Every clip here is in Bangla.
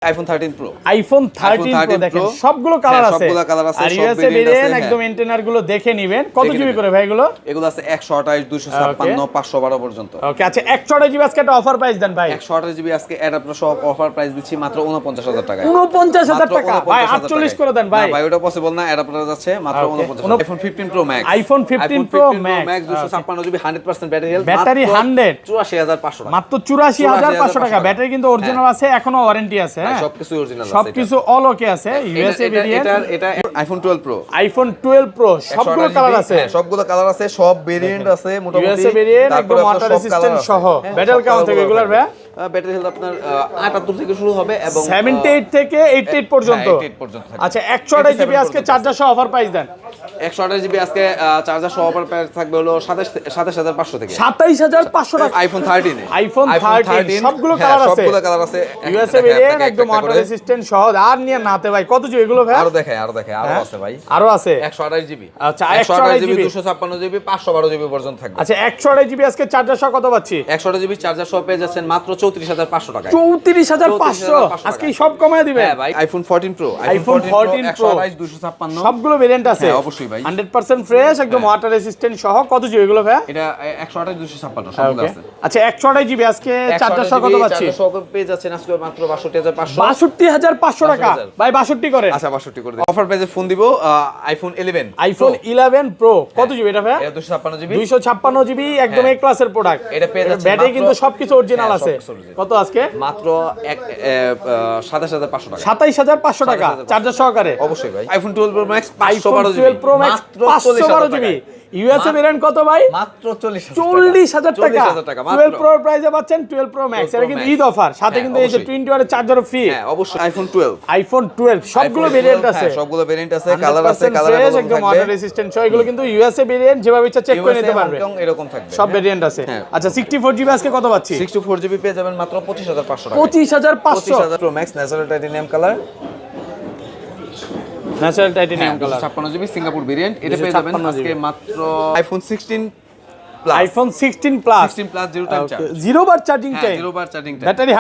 আইফোন 13 প্রো আইফোন 13 প্রো দেখেন সবগুলো কালার আছে সবগুলো কালার আছে আর সব ইউএসএ ভেরিয়েন্ট একদম এন্টেনার গুলো দেখে নেবেন কত জিবি করে ভাই এগুলো আছে 128 256 512 পর্যন্ত ওকে আচ্ছা 128 জিবি আজকে একটা অফার প্রাইস দেন ভাই 128 জিবি আজকে অ্যাডাপ্টার সহ অফার প্রাইস দিচ্ছি মাত্র 49000 টাকা 49000 টাকা ভাই 48 করে দেন ভাই না ভাই ওটা পসিবল না অ্যাডাপ্টার যাচ্ছে মাত্র 49000 iPhone 15 pro max iPhone 15 pro max 256 GB 100% battery health battery 100 84500 টাকা মাত্র 84500 টাকা ব্যাটারি কিন্তু অরিজিনাল আছে এখনো ওয়ারেন্টি আছে হ্যাঁ সবকিছু অরিজিনাল সবকিছু অল ওকে আছে ইউএসএ ভেরিয়েন্ট এটা আইফোন 12 প্রো আইফোন 12 প্রো সবগুলো কালার আছে সবগুলো কালার আছে সব ভেরিয়েন্ট আছে মোটামুটি ইউএসএ ভেরিয়েন্ট একদম ওয়াটার রেজিস্ট্যান্ট সহ ব্যাটারি কেমন থেকে এগুলার ভাই ব্যাটারি হেলথ আপনার 78 থেকে শুরু হবে এবং 78 থেকে 88 পর্যন্ত 88 পর্যন্ত থাকে আচ্ছা 128 জিবি আজকে চার্জার সহ অফার প্রাইস দেন 128 জিবি আজকে চার্জার সহ অফার প্রাইস থাকবে হলো 27500 থেকে 27500 টাকা আইফোন 13 আইফোন 13 সবগুলো কালার আছে সবগুলো কালার আছে ইউএসএ ভেরিয়েন্ট একদম ওয়াটার রেজিস্ট্যান্ট সহ আর নিয়ে নাতে ভাই কত জিবি এগুলো ভাই আরো দেখাই আরো আছে ভাই আরো আছে 128 জিবি আচ্ছা 128 জিবি 256 জিবি 512 জিবি পর্যন্ত থাকবে আচ্ছা 128 জিবি আজকে চার্জার সহ কত পাচ্ছি 128 জিবি চার্জার সহ পেয়ে যাচ্ছেন মাত্র 34500 টাকা 34500 আজকে সব কমায় দিবেন হ্যাঁ ভাই আইফোন 14 প্রো আইফোন 14 প্রো 128 256 সবগুলো ভেরিয়েন্ট আছে হ্যাঁ অবশ্যই ভাই 100% ফ্রেশ একদম ওয়াটার রেজিস্ট্যান্ট সহ কত জিবি এগুলো ভাই এটা 128 256 সবগুলো আছে আচ্ছা 128 জিবি আজকে চার্জার সহ কত পাচ্ছি চার্জার সহ পেয়ে যাচ্ছেন আজকে মাত্র 62500 62500 টাকা ভাই 62 করেন আচ্ছা 62 করে দিন অফার প্রাইসে ফোন দিব আইফোন 11 আইফোন 11 প্রো কত জিবি এটা ভাই এটা 256 জিবি 256 জিবি একদম এ ক্লাসের প্রোডাক্ট এটা পেয়ে যাচ্ছে ব্যাটারি কিন্তু সবকিছু অরিজিনাল আছে কত আজকে মাত্র 27500 টাকা 27500 টাকা চার্জার সহকারে অবশ্যই ভাই iPhone 12 pro max 512 pro max 512 GB USA variant কত ভাই মাত্র 40000 টাকা 12 প্রো প্রাইসে পাচ্ছেন 12 প্রো ম্যাক্স এটা কিন্তু ঈদ অফার সাথে কিন্তু এই যে 20 ওয়াটের চার্জারও ফ্রি হ্যাঁ অবশ্যই আইফোন 12 সবগুলো ভেরিয়েন্ট আছে সবগুলো ভেরিয়েন্ট আছে কালার আছে কালার একদম ওয়াটার রেজিস্ট্যান্ট সব এগুলো কিন্তু ইউএসএ ভেরিয়েন্ট যেভাবে ইচ্ছা চেক করে নিতে পারবে এরকম থাকবে সব ভেরিয়েন্ট আছে আচ্ছা 64 জিবি আজকে কত পাচ্ছি 64 জিবি পেয়ে যাবেন মাত্র 25500 টাকা 25500 pro max natural titanium colour natural titanium colour 56 GB Singapore variant এটা পেয়ে যাবেন আজকে মাত্র iPhone 16 iPhone 16 plus 16 plus zero time charge zero bar charging time zero bar charging time battery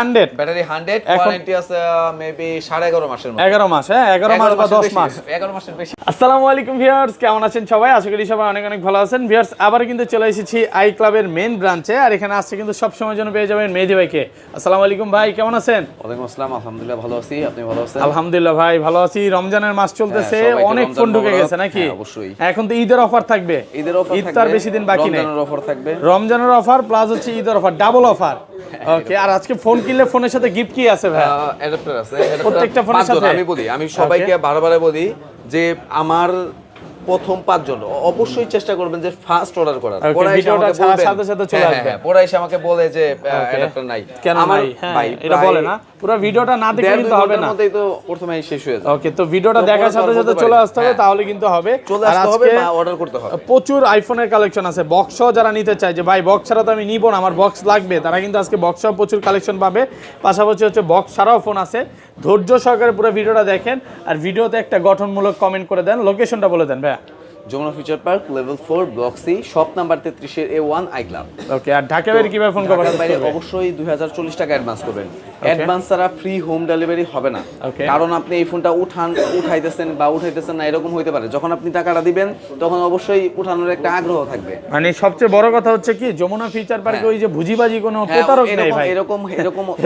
100 warranty আছে মেবি 11.5 মাসের মতো 11 মাস হ্যাঁ 11 মাস বা 10 মাস 11 মাসের বেশি আসসালামু আলাইকুম ভিউয়ার্স কেমন আছেন সবাই আশা করি সবাই অনেক অনেক ভালো আছেন ভিউয়ার্স আবার কিন্তু চলে এসেছি আই ক্লাবের মেইন ব্রাঞ্চে আর এখানে আসছে কিন্তু সব সময় জন্য পেয়ে যাবেন মেহেদী ভাইকে আসসালামু আলাইকুম ভাই কেমন আছেন ওয়ালাইকুম আসসালাম আলহামদুলিল্লাহ ভালো আছি আপনি ভালো আছেন আলহামদুলিল্লাহ ভাই ভালো আছি রমজানের মাস চলতেছে অনেক ফোন ঢুকে গেছে নাকি অবশ্যই এখন তো ঈদের অফার থাকবে ঈদের অফার থাকবে ঈদ তার বেশি দিন বাকি নেই রমজানের অফার থাকবে রমজানের অফার প্লাস হচ্ছে ঈদের অফার ডাবল অফার ওকে আর আজকে ফোন কিনলে ফোনের সাথে গিফট কি আছে ভাই অ্যাডাপ্টার আছে প্রত্যেকটা ফোনের সাথে আমি সবাইকে বারবার বলি যে আমার প্রথম 5 জন অবশ্যই চেষ্টা করবেন যে ফার্স্ট অর্ডার করার পরে ভিডিওটা ছাড়ার সাথে সাথে চলে আসবে পরে এসে আমাকে বলে যে অ্যাডাপ্টার নাই কেন নাই ভাই এটা বলে না পুরো ভিডিওটা না দেখলে কিন্তু হবে না মধ্যেই তো প্রথমেই শেষ হয়ে যায় ওকে তো ভিডিওটা দেখার সাথে সাথে চলে আসতে হবে তাহলে কিন্তু হবে চলে আসতে হবে বা অর্ডার করতে হবে প্রচুর আইফোনের কালেকশন আছে বক্স সহ যারা নিতে চায় যে ভাই বক্স ছাড়া তো আমি নিব না আমার বক্স লাগবে তারা কিন্তু আজকে বক্স সহ প্রচুর কালেকশন পাবে পাশাপাশি হচ্ছে বক্স ছাড়াও ফোন আছে ধৈর্য সহকারে পুরো ভিডিওটা দেখেন আর ভিডিওতে একটা গঠনমূলক কমেন্ট করে দেন লোকেশনটা বলে দেন ভাই Jamuna future park level 4 block C shop number 33 এর A1 আই ক্লাব ওকে আর ঢাকা বাইরে কিভাবে ফোন করবেন ঢাকার বাইরে অবশ্যই 2040 টাকা অ্যাডভান্স করবেন অ্যাডভান্স ছাড়া ফ্রি হোম ডেলিভারি হবে না কারণ আপনি এই ফোনটা উঠাইতেছেন না এরকম হইতে পারে যখন আপনি টাকাটা দিবেন তখন অবশ্যই উঠানোর একটা আগ্রহ থাকবে মানে সবচেয়ে বড় কথা হচ্ছে কি যমুনা ফিউচার পার্কে ওই যে ভুজিবাজি কোনো প্রতারক নেই ভাই এরকম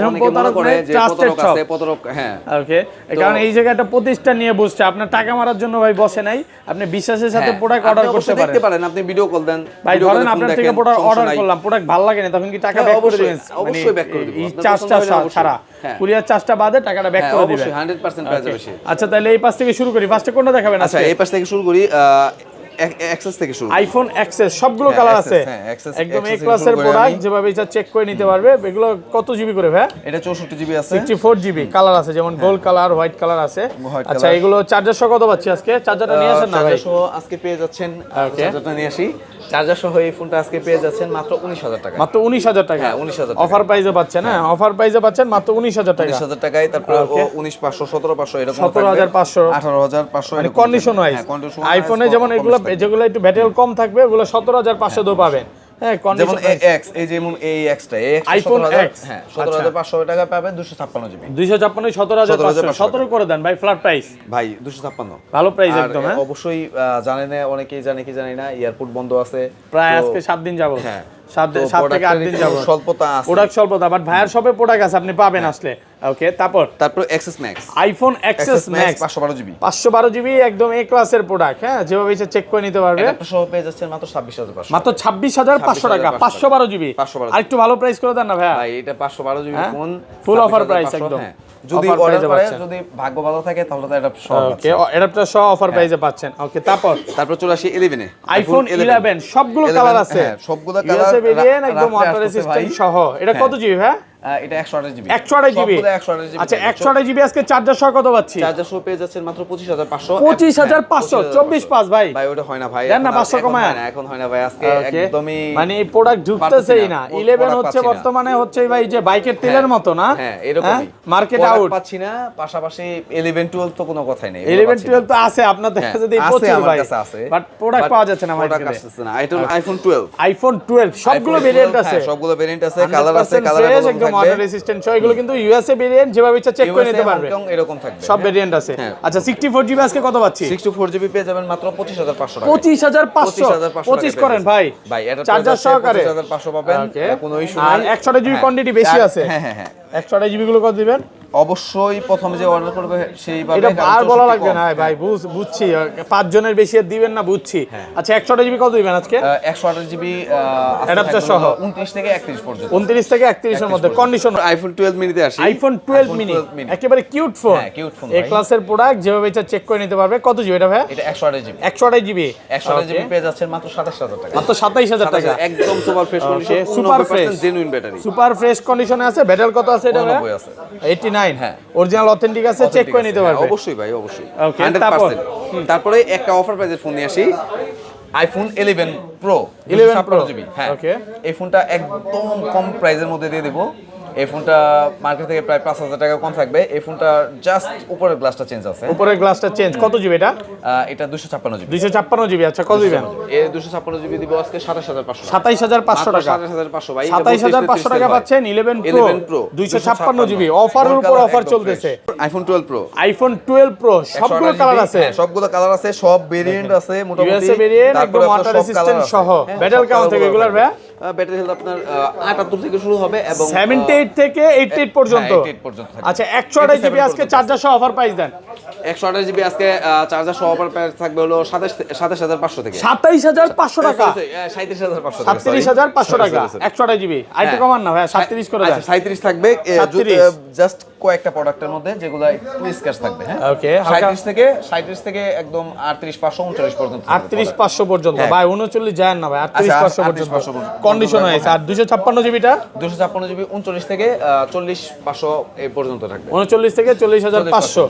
অনেকে মনে করে যে প্রতারক আছে প্রতারক হ্যাঁ ওকে কারণ এই জায়গায় একটা প্রতিষ্ঠান নিয়ে বসছে আপনার টাকা মারার জন্য ভাই বসে নাই আপনি বিশ্বাসের সাথে প্রোডাক্ট অর্ডার করতে পারেন আপনি ভিডিও কল দেন ভাই ধরেন আপনার থেকে প্রোডাক্ট অর্ডার করলাম প্রোডাক্ট ভালো লাগে না তখন কি টাকা ব্যাক করে দিবেন অবশ্যই ব্যাক করে দিব এই চার্জটা ছাড়া কুরিয়ার চার্জটা বাদে টাকাটা ব্যাক করে দিবেন অবশ্যই 100% প্রাইস বেশি আচ্ছা তাহলে এই পাশ থেকে শুরু করি ফার্স্টে কোনটা দেখাবেন আচ্ছা এই পাশ থেকে শুরু করি অ্যাক্সেস থেকে শুরু আইফোন অ্যাক্সেস সবগুলো কালার আছে একদম এ ক্লাসের প্রোডাক্ট যেভাবে ইচ্ছা চেক করে নিতে পারবে এগুলো কত জিবি করে ভাই এটা 64 জিবি আছে 64 জিবি কালার আছে যেমন গোল্ড কালার হোয়াইট কালার আছে আচ্ছা এগুলো চার্জার সহ কত পাচ্ছি আজকে চার্জারটা নিয়ে আসেন না ভাই চার্জার সহ আজকে পেয়ে যাচ্ছেন চার্জারটা নিয়ে আসি চার্জার সহ এই ফোনটা আজকে পেয়ে যাচ্ছেন মাত্র 19000 টাকা মাত্র 19000 টাকা হ্যাঁ 19000 অফার প্রাইসে পাচ্ছেন হ্যাঁ অফার প্রাইসে পাচ্ছেন মাত্র 19000 টাকা 19000 টাকায় তারপর 19500 17500 এরকম 17500 18500 মানে কন্ডিশন ওয়াইজ আইফোনে যেমন এগুলো যেগুলো একটু ব্যাটারি কম থাকবে ওগুলো 17500 পাবেন হ্যাঁ যেমন কন্ডিশন এক্স, এই যেমন এই এক্সটা, এই iPhone 17,000 X হ্যাঁ 17,500 টাকা পাবে 256 জিবি। 256 17,500 17 করে দেন ভাই, ফ্ল্যাট প্রাইস ভাই 256 ভালো প্রাইস আর একদম। হ্যাঁ অবশ্যই জানেন না, অনেকেই জানে কি জানি না, এয়ারপোর্ট বন্ধ আছে প্রায় তো- আজকে 7 দিন যাব। হ্যাঁ 7 তো থেকে 8 দিন প্রোডাক্টের যাব। একটু স্বল্পতা আছে। প্রোডাক্ট স্বল্পতা, বাট ভাইয়ার শপে প্রোডাক্ট আছে, আপনি পাবেন আসলে। ওকে তারপর XS max, iPhone XS max 512 GB, 512 GB একদম এ ক্লাসের প্রোডাক্ট। হ্যাঁ যেভাবে ইচ্ছা চেক করে নিতে পারবে। একটা সহ পেয়ে যাচ্ছেন মাত্র 26,500 মাত্র 26,500 টাকা 512 জিবি। 512 আর একটু ভালো প্রাইস করে দেন না ভাইয়া। ভাই এটা 512 জিবি হ্যাঁ? ফোন, Full offer 26,500 price একদম। হ্যাঁ। যদি Offer অর্ডার price-এ করে, পাচ্ছেন। যদি ভাগ্য ভালো থাকে তাহলে তো এটা সব ওকে অ্যাডাপ্টার সহ অফার প্রাইসে পাচ্ছেন। ওকে তারপর চলে আসি 11 এ, আইফোন 11 সবগুলো 11 কালার আছে। হ্যাঁ, সবগুলো কালার ইউএসএ ভেরিয়েন্ট একদম ওয়াটার রেজিস্ট্যান্ট সহ। এটা কত জিবি ভাই? এটা 128 জিবি। 128 জিবি। সবগুলো 128 জিবি। আচ্ছা 128 জিবি আজকে চার্জার সহ কত পাচ্ছি? চার্জার সহ পেয়ে যাচ্ছেন মাত্র 25,500। 25,500 24 ভাই। ভাই ওটা হয় না ভাই, দেন না, এখন 500 এখন কমায়। হয় না, এখন হয় না ভাই, আজকে Okay, একদমই মানে এই প্রোডাক্ট ঢুকতেছেই না। পাচ্ছি না, 11 product হচ্ছে পাচ্ছি না। বর্তমানে হচ্ছে ভাই যে বাইকের তেলের মতো না। হ্যাঁ এরকমই মার্কেট Product আউট। পাচ্ছি না, পাশাপাশি 11 12 তো কোনো কথাই নেই। 11 12 তো আছে আপনার দেখা যদি আছে, প্রচুর আমার ভাই, কাছে আছে। বাট প্রোডাক্ট পাওয়া যাচ্ছে না প্রোডাক্ট মার্কেটে। আসছে না। এটা হলো আইফোন 12। আইফোন 12 সবগুলো iPhone ভেরিয়েন্ট 12, আছে। হ্যাঁ, সবগুলো ভেরিয়েন্ট আছে, কালার আছে, 100% কালার fresh, একদম ওয়াটার রেজিস্ট্যান্ট সহ। এগুলো কিন্তু ইউএসএ ভেরিয়েন্ট, যেভাবে ইচ্ছা চেক করে নিতে পারবে। এরকম থাকবে। সব ভেরিয়েন্ট আছে। হ্যাঁ। আচ্ছা 64 জিবি আজকে কত পাচ্ছি? 64 জিবি পেয়ে যাবেন মাত্র 25,500 টাকা। 25,500 25 করেন ভাই। ভাই এটা চার্জার সহকারে 25,500 পাবেন, Okay, কোনো ইস্যু আর নাই। 128 জিবি কোয়ান্টিটি বেশি আছে। হ্যাঁ হ্যাঁ হ্যাঁ 128 জিবি গুলো কত দিবেন? অবশ্যই প্রথমে যে অর্ডার করবে সেইভাবে, এটা কারণ আর বলা 64 লাগবে কম। না ভাই, বুঝছি 5 জনের বেশি আর দিবেন না, বুঝছি। আচ্ছা 128 জিবি কত দিবেন আজকে? 128 জিবি Adapter সহ 29 থেকে 31 পর্যন্ত। 29 থেকে 31 এর মধ্যে কন্ডিশন। আইফোন 12 মিনিতে আসি। আইফোন 12 মিনি একেবারে কিউট ফোন। হ্যাঁ, cute phone এই ভাই। ক্লাসের প্রোডাক্ট, যেভাবে ইচ্ছা চেক করে নিতে পারবে। কত জিবি এটা ভাই? এটা 128 জিবি। 128 জিবি। 128 জিবি পেয়ে যাচ্ছেন মাত্র 27,000 টাকা। মাত্র 27,000 টাকা। একদম super fresh condition, super fresh genuine battery. Super fresh কন্ডিশনে আছে। ব্যাটারি কত আছে এটা ভাই? 89 আছে। 89 হ্যাঁ। অরিজিনাল অথেন্টিক আছে, চেক করে নিতে পারবে। অবশ্যই ভাই, অবশ্যই। Okay, 100%। তারপরে একটা অফার প্রাইজের ফোন নিয়ে আসি, আইফোন 11 প্রো 11 Pro জিবি। হ্যাঁ Okay. এই ফোনটা একদম কম প্রাইসের মধ্যে দিয়ে দেব। এই ফোনটা মার্কেট থেকে প্রায় 5,000 টাকা কম থাকবে। এই ফোনটা জাস্ট উপরের গ্লাসটা চেঞ্জ আছে। উপরের গ্লাসটা চেঞ্জ। কত জিবি এটা? এটা 256 জিবি। 256 জিবি। আচ্ছা কত দিবেন? এই 256 জিবি দিব আজকে 27,500 টাকা। 27,500 টাকা। 27,500 ভাই। 27,500 টাকা পাচ্ছেন 11 Pro 256 জিবি। অফারের উপর অফার চলতেছে। আইফোন 12 প্রো, আইফোন 12 প্রো সবগুলো কালার আছে। সবগুলো কালার আছে, সব ভেরিয়েন্ট আছে মোটামুটি। ইউএসএ ভেরিয়েন্ট একদম তারপরে ওয়াটার আপনার সব রেজিস্ট্যান্ট colour আছে। সহ। হ্যাঁ, ব্যাটারি সব কেমন colour থেকে গুলো এগুলার ভাই? ব্যাটারি হেলথ আপনার 78 থেকে শুরু হবে এবং 78 থেকে 88 পর্যন্ত। 88 পর্যন্ত থাকবে। আচ্ছা 128 জিবি আজকে চার্জার সহ অফার প্রাইস দেন। 128 জিবি আজকে চার্জার সহ অফার প্রাইস থাকবে হলো 27,500 থেকে। 27,500 টাকা। 37,500 টাকা। 37,500 টাকা 128 জিবি। আইটু কমান না ভাই, 37 করে দেন। আচ্ছা 37 থাকবে 37 জাস্ট কয়েকটা প্রোডাক্টের মধ্যে, যেগুলো একটু স্ক্র্যাচ থাকবে। হ্যাঁ ওকে 37 থেকে একদম 38,539 পর্যন্ত থাকবে। 38,500 পর্যন্ত হ্যাঁ। ভাই 39 যায় না ভাই, 38,500 পর্যন্ত 38,500 পর্যন্ত। কন্ডিশন হয়েছে। আর 256 জিবিটা 256 জিবি 39 থেকে 40,500 এই পর্যন্ত থাকবে। 39 থেকে 40,500।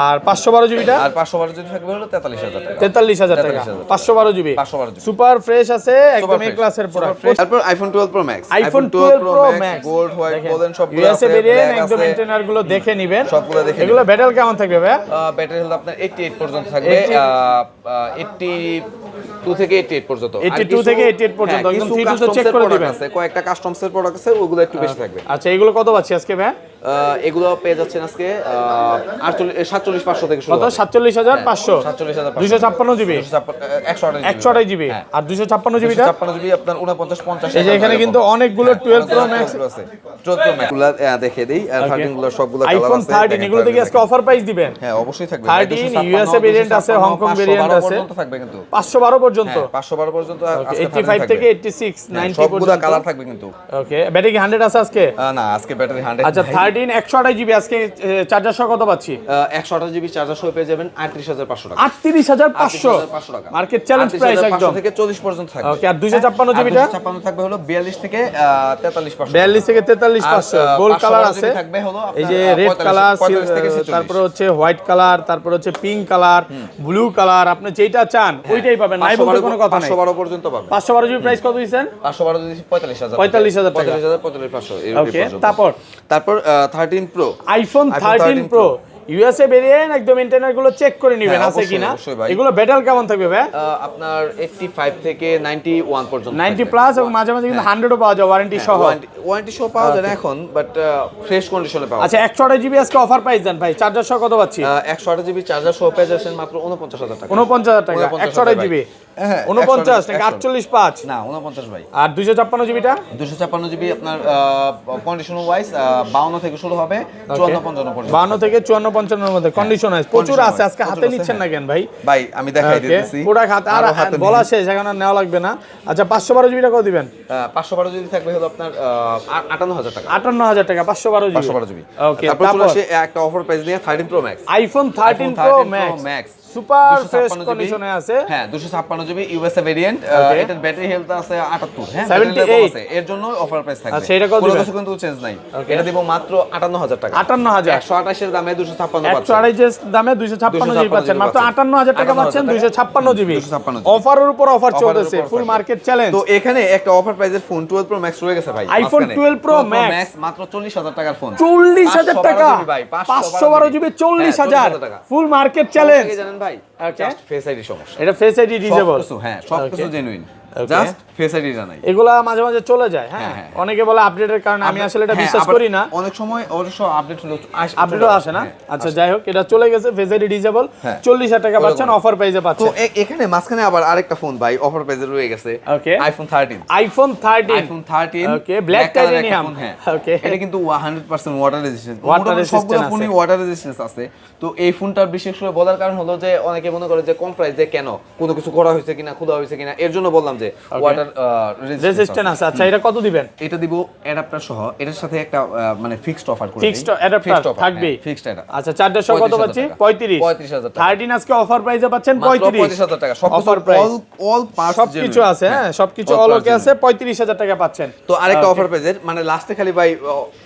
আর 512 জিবিটা আর 512 জিবি থাকবে হলো 43,000 টাকা। 43,000 টাকা। 512 জিবি 512 জিবি সুপার ফ্রেশ আছে, একদম এই fresh, ক্লাসের super প্রোডাক্ট। fresh। তারপর iPhone 12 pro max, iPhone 12 pro max gold white বলেন সবগুলো আছে, ইউএসএ ভেরিয়েন্ট black একদম আছে। ইন্টেরিয়র গুলো দেখে নেবেন। সবগুলো দেখে এগুলো ব্যাটারি কেমন থাকবে ভাই? ব্যাটারি হেলথ আপনার 88 পর্যন্ত থাকবে। 82 থেকে 88 পর্যন্ত। 82 থেকে 88 পর্যন্ত, হ্যাঁ, একদম কিছু 3 to check customs-এর করে product দিবেন। আছে, কয়েকটা কাস্টমস এর প্রোডাক্ট আছে, ওগুলো একটু বেশি থাকবে। আচ্ছা এগুলো কত পাচ্ছি আজকে ভাই? এগুলো পেয়ে যাচ্ছেন আজকে 47,500 থেকে শুরু কত? হবে। 47,500 47,500 256 জিবি 128 জিবি। আর 256 জিবিটা 256 জিবি আপনার 49-50। এই যে এখানে কিন্তু অনেকগুলো 12 প্রো ম্যাক্স আছে, 12 প্রো ম্যাক্স গুলো দেখে দেই। 13 গুলো সবগুলো কালার আইফোন আছে। 13 এগুলো থেকে আজকে অফার প্রাইস দিবেন। হ্যাঁ অবশ্যই থাকবে। 13 ইউএসএ ভেরিয়েন্ট আছে, হংকং ভেরিয়েন্ট আছে, পর্যন্ত থাকবে কিন্তু 512 পর্যন্ত, 512 পর্যন্ত আজকে 85 থেকে 86 90 সবগুলো পর্যন্ত কালার থাকবে কিন্তু। ওকে ব্যাটারি কি 100 আছে আজকে? না আজকে ব্যাটারি 100। আচ্ছা 13 128 জিবি আজকে চার্জার সহ কত পাচ্ছি? 128 জিবি চার্জার সহ পেয়ে যাবেন 38,500 টাকা। 38,500 টাকা মার্কেট চ্যালেঞ্জ প্রাইস একদম। থেকে 40 পর্যন্ত থাকবে। ওকে আর 256 জিবিটা 256 থাকবে হলো 42 থেকে 43,500। 42 থেকে 43,500 গোল্ড কালার আছে। থাকবে হলো এই যে রেড কালার, 45 থেকে 46। তারপরে হচ্ছে হোয়াইট কালার, তারপরে হচ্ছে পিঙ্ক কালার, ব্লু কালার, আপনি যেটা চান ওইটাই পাবেন, নাই বলতে কোনো কথা নাই। 512 পর্যন্ত পাবেন। 512 জিবি প্রাইস কত দিয়েছেন? 512 যদি 45,000 45,000 টাকা। 45,000 45,500 এই ওকে পর্যন্ত। তারপর 13 pro iPhone 13 pro USA variant একদম ইন্টারনেট গুলো চেক করে নেবেন আছে অবশ্যই, কিনা। অবশ্যই ভাই। এগুলো ব্যাটাল কেমন থাকবে ভাই? আপনার 85 থেকে 91 পর্যন্ত 90 প্লাস এবং মাঝে মাঝে কিন্তু 100 ও পাওয়া যায় ওয়ারেন্টি সহ। ওয়ারেন্টি সহ পাওয়া যায় না এখন, বাট ফ্রেশ কন্ডিশনে পাওয়া যায়। আচ্ছা 128 জিবি আজকে অফার প্রাইস দেন ভাই, চার্জার সহ কত পাচ্ছি? 128 জিবি চার্জার সহ পেয়ে যাচ্ছেন মাত্র 49,000 টাকা। 49,000 টাকা 128 জিবি। হ্যাঁ 49 নাকি 48.5? না 49 ভাই। আর 256 জিবিটা? 256 জিবি আপনার কন্ডিশন ওয়াইজ 52 থেকে শুরু হবে 54-55 পর্যন্ত। 52 থেকে 54-55 এর মধ্যে কন্ডিশন ওয়াইজ প্রচুর আছে। আজকে হাতে নিচ্ছেন না কেন ভাই? ভাই আমি দেখাই দিতেছি পুরো হাতে আর বলা শেষ, এখন আর নেওয়া লাগবে না। আচ্ছা 512 জিবিটা কত দিবেন? 512 জিবি থাকবে হলো আপনার 58,000 টাকা। 58,000 টাকা 512 জিবি। 512 জিবি। ওকে তারপর চলে আসে একটা অফার প্রাইস নিয়ে 13 pro max. IPhone 13 pro max super fresh কন্ডিশনে আছে। হ্যাঁ 256 জিবি ইউএসএ ভেরিয়েন্ট। এটার ব্যাটারি হেলথ আছে 78, হ্যাঁ 78 আছে। এর জন্য অফার প্রাইস থাকবে। আচ্ছা এটা কত দিবেন? কোনো কিছু কিন্তু চেঞ্জ নাই। এটা দিব মাত্র 58,000 টাকা। 58,000 128 এর দামে 256 পাচ্ছেন। 128 এর দামে 256 জিবি পাচ্ছেন, মাত্র 58,000 টাকা পাচ্ছেন 256 জিবি। 256 অফারের উপর অফার চলতেছে, ফুল মার্কেট চ্যালেঞ্জ। তো এখানে একটা অফার প্রাইসের ফোন 12 প্রো ম্যাক্স রয়ে গেছে ভাই। আইফোন 12 প্রো ম্যাক্স মাত্র 40,000 টাকার ফোন। 40,000 টাকা 512 জিবি 40,000 ফুল মার্কেট চ্যালেঞ্জ। জানেন ভাই জাস্ট ফেস আইডি সমস্যা। এটা ফেস আইডি ডিসেবল। হ্যাঁ সবকিছু জেনুইন, জাস্ট ফেস আইডি জানাই। এগুলা মাঝে মাঝে চলে যায়। হ্যাঁ অনেকে বলে আপডেটের কারণে, আমি আসলে এটা বিশ্বাস করি না। অনেক সময় অবশ্য আপডেট হলো আপডেটও আসে না। আচ্ছা যাই হোক, এটা চলে গেছে ফেস আইডি ডিসেবল। 40,000 টাকা পাচ্ছেন, অফার প্রাইসে তো পাচ্ছেন। এখানে মাঝখানে আবার আরেকটা ফোন ভাই অফার প্রাইসে রয়ে গেছে। Okay iPhone 13। IPhone 13 okay black titanium. Okay এটা কিন্তু 100% ওয়াটার রেজিস্ট্যান্স। Water resistant সবগুলো আছে। ফোনই ওয়াটার রেজিস্ট্যান্স আছে। তো এই ফোনটার বিশেষ করে বলার কারণ হলো যে অনেকে মনে করে যে কম প্রাইসে কেন কোনো কিছু করা হয়েছে কিনা, খোলা হয়েছে কিনা, এর জন্য বললাম যে ওয়াটার রেজিস্ট্যান্ট আছে। আচ্ছা এটা কত দিবেন? এটা দিব অ্যাডাপ্টার সহ। এটার সাথে একটা মানে ফিক্সড অফার করে ফিক্সড অ্যাডাপ্টার থাকবে। ফিক্সড এটা। আচ্ছা চার্জার সহ কত পাচ্ছি? 35,000 টাকা। 13 আজকে অফার প্রাইসে পাচ্ছেন 35,000 টাকা। সব অফার প্রাইস, অল পার্টস সবকিছু আছে। হ্যাঁ সবকিছু অল ওকে আছে। 35,000 টাকা পাচ্ছেন। তো আরেকটা অফার প্রাইসের মানে লাস্টে খালি ভাই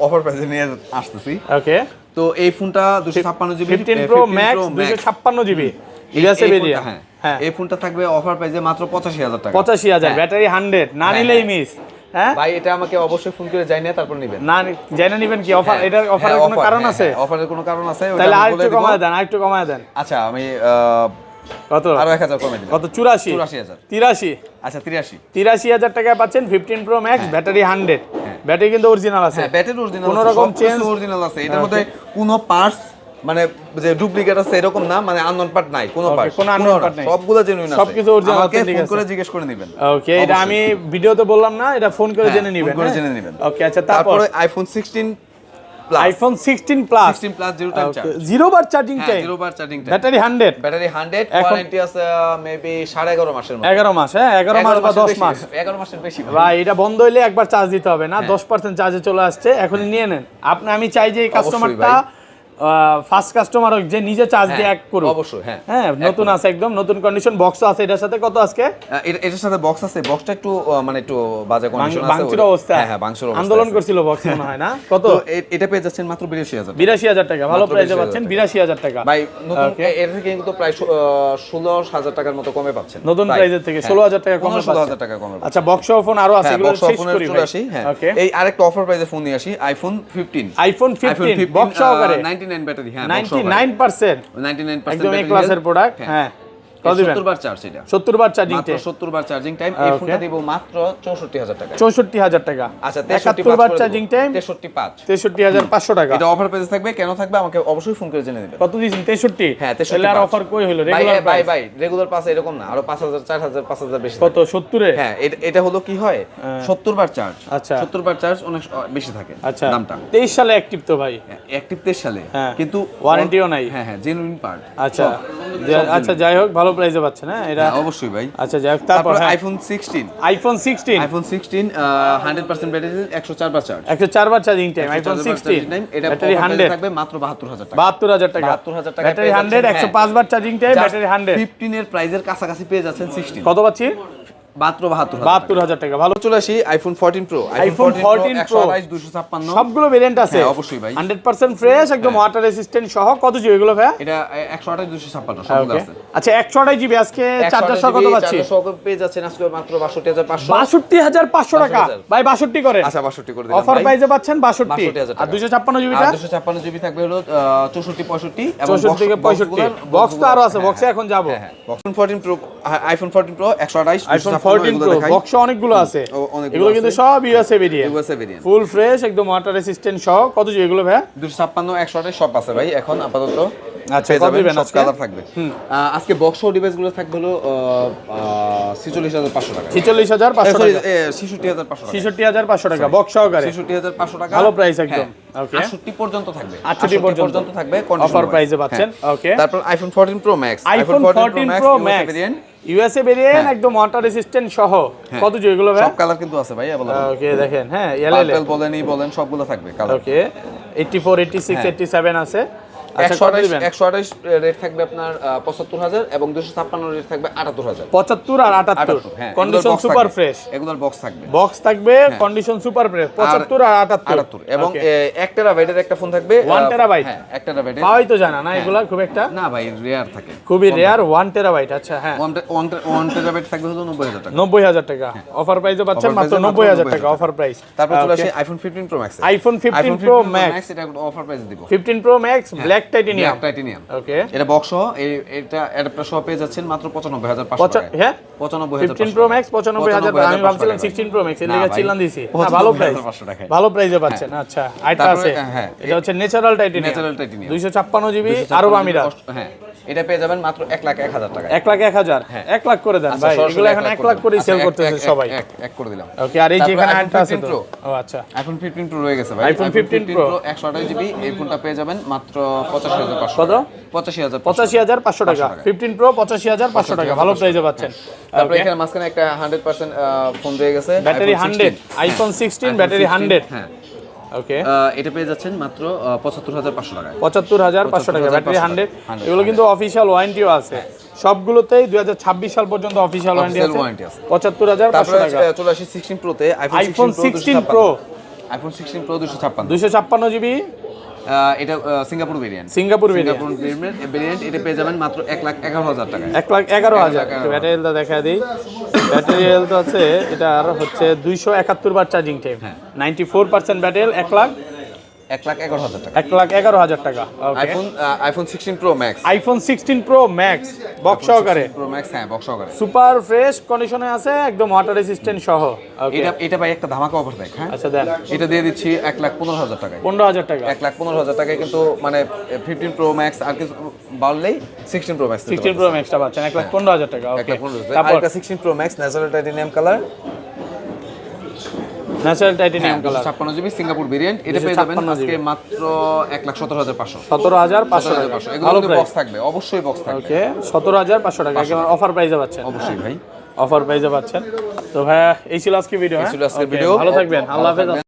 অফার প্রাইসে নিয়ে আসতেছি। ওকে তো এই ফোনটা 256 GB 15 pro max 256 GB USA variant. হ্যাঁ এই ফোনটা থাকবে অফার প্রাইসে মাত্র 85,000 টাকা। 85,000 ব্যাটারি 100 না নিলেই মিস। হ্যাঁ ভাই এটা আমাকে অবশ্যই ফোন করে জানিয়ে তারপর নেবেন। না জানা নেবেন কি অফার? এটা অফারের কোনো কারণ আছে? অফারের কোনো কারণ আছে? তাহলে আরেকটু কমায় দেন, আরেকটু কমায় দেন। আচ্ছা আমি কত? আরো 1000 কমে দিলাম। কত? 84 83 আচ্ছা 83 83,000 টাকায় পাচ্ছেন 15 প্রো ম্যাক্স ব্যাটারি 100। ব্যাটারি কিন্তু অরিজিনাল আছে। হ্যাঁ ব্যাটারি অরিজিনাল আছে, কোনো রকম চেঞ্জ অরিজিনাল আছে। এটার মধ্যে কোনো পার্টস মানে যে ডুপ্লিকেট আছে এরকম না, মানে আননোন পার্ট নাই, কোনো পার্ট কোনো আননোন পার্ট নাই, সবগুলো জেনুইন আছে। সবকিছু অরিজিনাল আছে। আমাকে ফোন করে জিজ্ঞেস করে নেবেন। ওকে এটা আমি ভিডিওতে বললাম না, এটা ফোন করে জেনে নেবেন। ফোন করে জেনে নেবেন। ওকে আচ্ছা তারপরে iPhone 16 plus. IPhone 16 plus 16 plus zero time charge. Zero bar charging time. Zero bar charging time. Battery 100। Battery 100 warranty আছে মেবি 11.5 মাসের মতো। 11 মাস। হ্যাঁ 11 মাস বা 10 মাস। 11 মাসের বেশি ভাই এটা বন্ধ হইলে একবার চার্জ দিতে হবে না। 10% চার্জে চলে আসছে, এখনই নিয়ে নেন আপনি। আমি চাই যে এই কাস্টমারটা ফার্স্ট কাস্টমার হোক যে নিজে চার্জ দিয়ে এক করুক। অবশ্যই হ্যাঁ নতুন আছে একদম, নতুন কন্ডিশন বক্স আছে। এটার সাথে কত আজকে? এটার সাথে বক্স আছে। বক্সটা একটু মানে একটু বাজে কন্ডিশন আছে। ভাঙচুর অবস্থা। হ্যাঁ ভাঙচুর অবস্থা। আন্দোলন করছিল বক্স মনে হয় না? কত? তো এটা পেয়ে যাচ্ছেন মাত্র 82,000। 82,000 টাকা ভালো প্রাইসে পাচ্ছেন। 82,000 টাকা ভাই নতুন এর থেকে কিন্তু প্রায় 16,000 টাকার মতো কমে পাচ্ছেন। নতুন প্রাইসের থেকে 16,000 টাকা কমে পাচ্ছেন। 16,000 টাকা কমে। আচ্ছা বক্স ফোন আরো আছে, এগুলো শেষ করি ভাই। হ্যাঁ এই আরেকটা অফার প্রাইসে ফোন নিয়ে আসি। আইফোন 15। আইফোন 15 বক্স সহকারে 99 ব্যাটারি। হ্যাঁ 99% 99% একদম এ ক্লাসের প্রোডাক্ট। হ্যাঁ কত দিবেন? 70 বার চার্জ। এটা 70 বার চার্জিং মাত্র টাইম। 70 বার চার্জিং টাইম। এই ফোনটা দেব মাত্র 64,000 টাকা। 64,000 টাকা। আচ্ছা 71 বার চার্জিং টাইম 63,500 টাকা। এটা অফার প্রাইসে থাকবে। কেন থাকবে আমাকে অবশ্যই ফোন করে জেনে নেবেন। কত দিয়েছেন? 63। হ্যাঁ 63। তাহলে আর অফার কই হলো? রেগুলার প্রাইস ভাই রেগুলার পাস এরকম না, আরো 5,000 4,000 5,000 বেশি। কত? 70 এ? হ্যাঁ এটা হলো কি হয় 70 বার চার্জ। আচ্ছা 70 বার চার্জ অনেক বেশি থাকে আচ্ছা দামটা। 23 সালে অ্যাক্টিভ তো ভাই। অ্যাক্টিভ 23 সালে কিন্তু ওয়ারেন্টিও নাই। হ্যাঁ জেনুইন পার্ট। আচ্ছা আচ্ছা যাই হোক ভালো প্রাইসে পাচ্ছেন। হ্যাঁ এটা অবশ্যই ভাই। আচ্ছা যাই হোক তারপর আইফোন 16। আইফোন 16 100% ব্যাটারি 104 বার চার্জ। 104 বার চার্জিং টাইম। আইফোন 16 এটা ব্যাটারি 100 থাকবে মাত্র 72,000 টাকা। 72,000 টাকা। 72,000 টাকা ব্যাটারি 100 105 বার চার্জিং টাইম। ব্যাটারি 100 15 এর প্রাইজের কাছাকাছি পেয়ে যাচ্ছেন 16। কত পাচ্ছি? মাত্র 72,000 টাকা। ভালো। চলে আসি আইফোন 14 প্রো। আইফোন 14 প্রো 128 256 সবগুলো ভেরিয়েন্ট আছে। হ্যাঁ অবশ্যই ভাই, 100% ফ্রেশ, একদম ওয়াটার রেসিস্ট্যান্ট সহ। কত জিবি এগুলো ভাই? এটা 128 256 সবগুলো আছে। আচ্ছা 128 জিবি আজকে 400 কত পাচ্ছি? 400 পেয়ে যাচ্ছেন আজকে মাত্র 62500। 62500 টাকা ভাই, 62 করেন। আচ্ছা 62 করে দিলাম। অফার প্রাইসে পাচ্ছেন 62। 62,000 আর 256 জিবিটা? 256 জিবি থাকবে হলো 64 65 এবং 64 থেকে 65 বক্স তো আরো আছে, বক্সে এখন যাব। IPhone 14 pro, iPhone 14 pro 128 iPhone 14 pro box অনেকগুলো আছে, এগুলো কিন্তু সব ইউএসএ ভেরিয়েন্ট, ফুল ফ্রেশ, একদম ওয়াটার রেসিস্ট্যান্ট সহ। কত জিবি এগুলো ভাই? 256 128 সব আছে ভাই এখন আপাতত। আচ্ছা কত দিবেন আজকে? কালার থাকবে আজকে বক্স ও ডিভাইস গুলো থাকবে হলো 46500 টাকা। 46500 টাকা, 66500 টাকা বক্স সহকারে। 66500 টাকা ভালো প্রাইস একদম। ওকে 68 পর্যন্ত থাকবে, 68 পর্যন্ত থাকবে অফার প্রাইসে পাচ্ছেন। ওকে তারপর iPhone 14 pro max, iPhone 14 pro max USA variant, একদম ওয়াটার রেসিস্ট্যান্ট সহ। কত জিবি এগুলো ভাই? সব কালার কিন্তু আছে ভাই अवेलेबल। ওকে দেখেন, হ্যাঁ এলএল বলেন সবগুলো থাকবে কালার। ওকে 84 86 87 আছে। আচ্ছা 128 রেট থাকবে আপনার 75000 এবং 256 রেট থাকবে 78000। 75 আর 78 কন্ডিশন সুপার ফ্রেশ, এগুলোর বক্স থাকবে, বক্স থাকবে কন্ডিশন সুপার ফ্রেশ। 75 আর 78 এবং 1 টেরাবাইটের একটা ফোন থাকবে। 1 টেরাবাইট, হ্যাঁ 1 টেরাবাইট পাওয়াই তো জানা না এগুলা খুব একটা। না ভাই রেয়ার থাকে, খুবই রেয়ার 1 টেরাবাইট। আচ্ছা হ্যাঁ 1 টেরাবাইট থাকবে হলো 90000 টাকা। 90000 টাকা অফার প্রাইসে পাচ্ছেন, মাত্র 90000 টাকা অফার প্রাইস। তারপর চলে আসে iPhone 15 pro max. IPhone 15 pro max এটা অফার প্রাইসে দিব। 15 প্রো ম্যাক্স ব্ল্যাক টাইটেনিয়াম। ওকে এটা বক্স সহ এটা অ্যাডাপ্টার সহ পেয়ে যাচ্ছেন মাত্র 95500 টাকা। হ্যাঁ 95500। 15 প্রো ম্যাক্স 95000। আমি ভাবছিলাম 16 প্রো ম্যাক্স, এর লাগা চিল্লান দিছি। না ভালো প্রাইস, ভালো প্রাইসে পাচ্ছেন। আচ্ছা আইটা আছে, এটা হচ্ছে ন্যাচারাল টাইটেনিয়াম 256 জিবি আরব আমিরাত। হ্যাঁ এটা পেয়ে যাবেন মাত্র 1,01,000 টাকা। 1,01,000 1 লাখ করে দেন ভাই, এগুলো এখন 1 লাখ করে সেল করতেছে সবাই। এক করে দিলাম। ওকে আর এই যে এখানে আইটা আছে তো। ও আচ্ছা আইফোন 15 প্রো রয়ে গেছে ভাই। আইফোন 15 প্রো 128 জিবি এই ফোনটা পেয়ে যাবেন মাত্র 85500। কত? 85500 টাকা। 15 প্রো 85500 টাকা ভালো প্রাইসে পাচ্ছেন। তারপর এখানে মাঝখানে একটা 100% ফোন রয়ে গেছে, ব্যাটারি 100, আইফোন 16 ব্যাটারি 100। হ্যাঁ ওকে এটা পেয়ে যাচ্ছেন মাত্র 75500 টাকায়। 75500 টাকা ব্যাটারি 100। এগুলো কিন্তু অফিশিয়াল ওয়ারেন্টিও আছে সবগুলোতেই, 2026 সাল পর্যন্ত অফিশিয়াল ওয়ারেন্টি আছে। 75500 টাকা। চলে আসি 16 প্রোতে, iPhone 16 pro, iPhone 16 pro 256 256 GB. এটা সিঙ্গাপুর ভেরিয়েন্ট, ভেরিয়েন্ট এটা পেয়ে যাবেন মাত্র 1,11,000 টাকা। 1,11,000। ব্যাটারি হেলথ দেখা দেই, ব্যাটারি হেলথ আছে এটার হচ্ছে 271 বার চার্জিং টাইম, 94% ব্যাটারি। 1,11,000 টাকা। 1,11,000 টাকা। IPhone 16 pro max, iPhone 16 pro max box সহকারে। প্রো ম্যাক্স হ্যাঁ বক্স সহকারে সুপার ফ্রেশ কন্ডিশনে আছে, একদম ওয়াটার রেসিস্ট্যান্ট সহ। এটা ভাই একটা ধামাকা অফার দেখ। হ্যাঁ আচ্ছা দেন, এটা দিয়ে দিচ্ছি 1,15,000 টাকায়। 15,000 টাকা। 1,15,000 টাকায় কিন্তু মানে 15 প্রো ম্যাক্স আর কিছু বললেই 16 প্রো ম্যাক্স, 16 প্রো ম্যাক্সটা পাচ্ছেন 1,15,000 টাকা। ওকে 1,15,000। তারপর এটা 16 pro max natural titanium colour, natural titanium colour 56 GB Singapore variant. এটা পেয়ে যাবেন আজকে মাত্র 1,17,500। 17,500 টাকা। ভালো বক্স থাকবে, অবশ্যই বক্স থাকবে। ওকে 17,500 টাকা একেবারে অফার প্রাইসে পাচ্ছেন। অবশ্যই ভাই অফার প্রাইসে পাচ্ছেন। তো ভাই এই ছিল আজকে ভিডিও। ভালো থাকবেন, আল্লাহ হাফেজ।